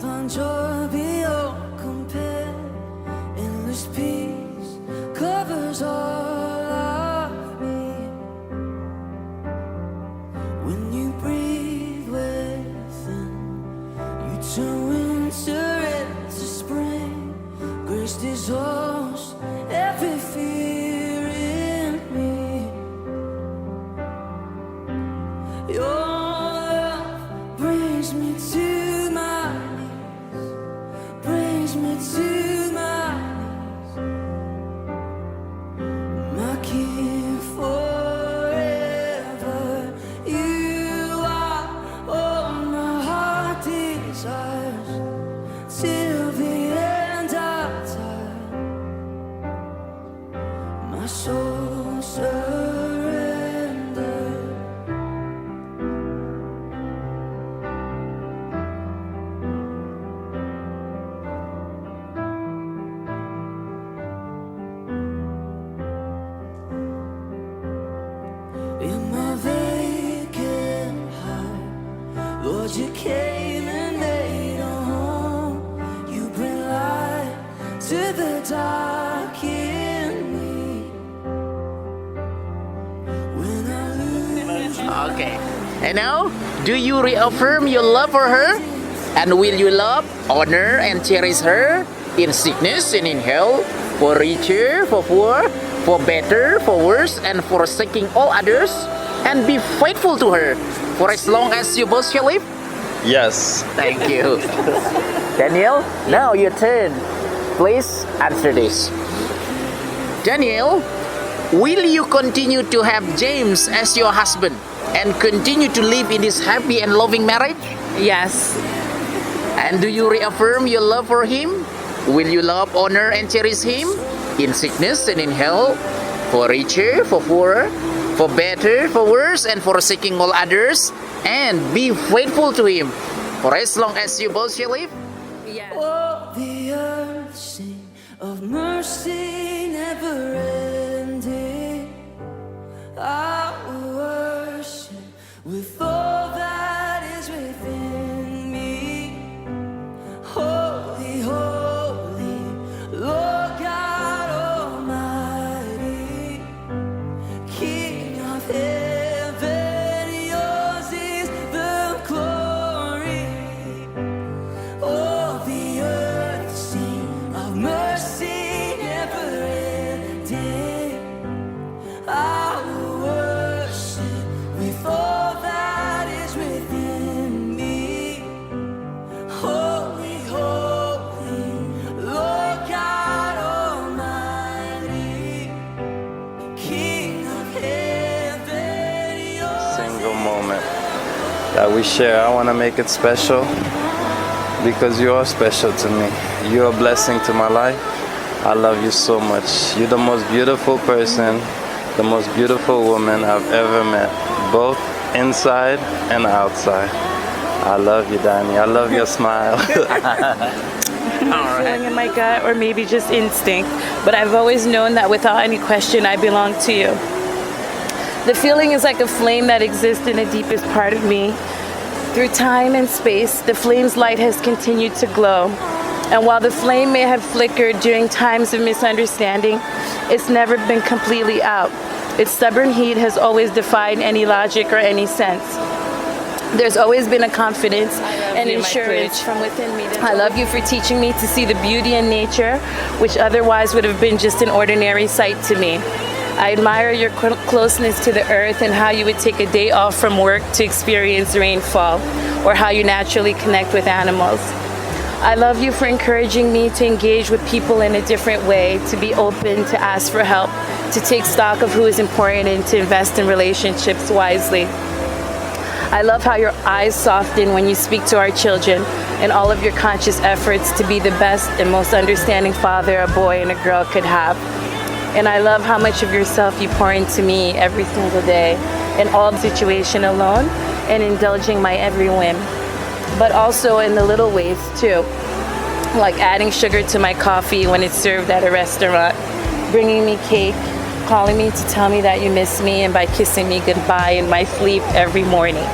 find joy beyond compare. Endless peace covers all of me. When you breathe within, you turn winter into spring. Grace dissolves every fear in me. Your love brings me to my knees, brings me to my knees. My King forever, you are all my heart desires till the end of time. My soul surrenders. In my vacant heart, Lord, you came and made a home. You bring light to the dark in me. When I lose Okay. And now, do you reaffirm your love for her? And will you love, honor, and cherish her in sickness and in health, for richer, for poor, for better, for worse, and forsaking all others, and be faithful to her for as long as you both shall live? Yes. Thank you. Daniel, now your turn. Please answer this. Daniel, will you continue to have James as your husband and continue to live in this happy and loving marriage? Yes. And do you reaffirm your love for him? Will you love, honor, and cherish him in sickness and in health, for richer, for poorer, for better, for worse, and forsaking all others, and be faithful to him for as long as you both shall live? Yes. oh, the earth sing of mercy never ending. I will worship with all that is within me. Holy, holy, Lord God Almighty, King of heaven, yours is the glory. Oh, the earth sing of mercy never ending. I will worship with all that is within me. Holy, holy, Lord God Almighty, King of heaven, yours Single moment that we share, I want to make it special because you are special to me. You're a blessing to my life. I love you so much. You're the most beautiful person, the most beautiful woman I've ever met, both inside and outside. I love you, Danny. I love your smile. Feeling in my gut, or maybe just instinct, but I've always known that without any question, I belong to you. The feeling is like a flame that exists in the deepest part of me. Through time and space, the flame's light has continued to glow. And while the flame may have flickered during times of misunderstanding, it's never been completely out. Its stubborn heat has always defied any logic or any sense. There's always been a confidence and assurance from within me. I love you for teaching me to see the beauty in nature, which otherwise would have been just an ordinary sight to me. I admire your closeness to the earth and how you would take a day off from work to experience rainfall, or how you naturally connect with animals. I love you for encouraging me to engage with people in a different way, to be open, to ask for help, to take stock of who is important, and to invest in relationships wisely. I love how your eyes soften when you speak to our children, and all of your conscious efforts to be the best and most understanding father a boy and a girl could have. And I love how much of yourself you pour into me every single day, in all situation alone, and indulging my every whim. But also in the little ways too, like adding sugar to my coffee when it's served at a restaurant, bringing me cake, calling me to tell me that you miss me, and by kissing me goodbye in my sleep every morning.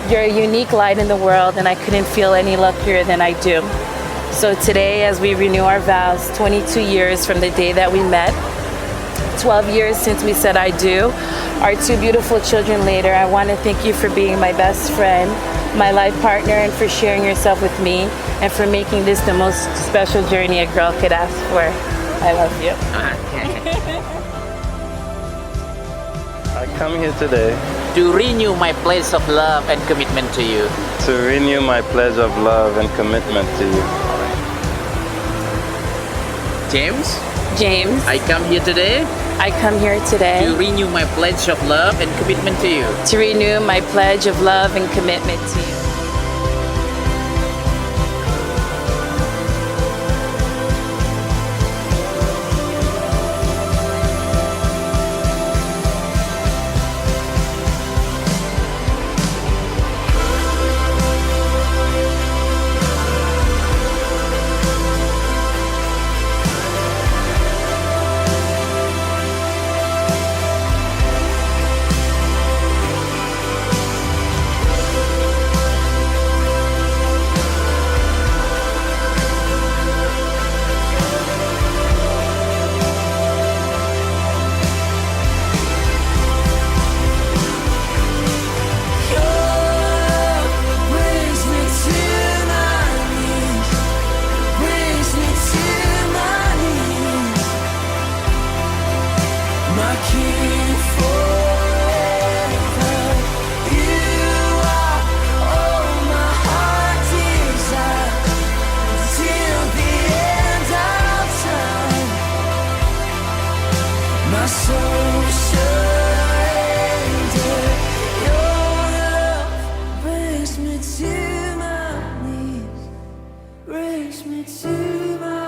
You're a unique light in the world, and I couldn't feel any luckier than I do. So today, as we renew our vows, 22 years from the day that we met, 12 years since we said I do, our two beautiful children later, I want to thank you for being my best friend, my life partner, and for sharing yourself with me, and for making this the most special journey a girl could ask for. I love you. I come here today To renew my pledge of love and commitment to you. to renew my pledge of love and commitment to you. James, James, I come here today I come here today to renew my pledge of love and commitment to you. to renew my pledge of love and commitment to you. Brings me to my knees. Brings me to my knees. My king forever. You are all my heart desires till the end of time. My soul surrender. Your love brings me to my knees. Brings me to my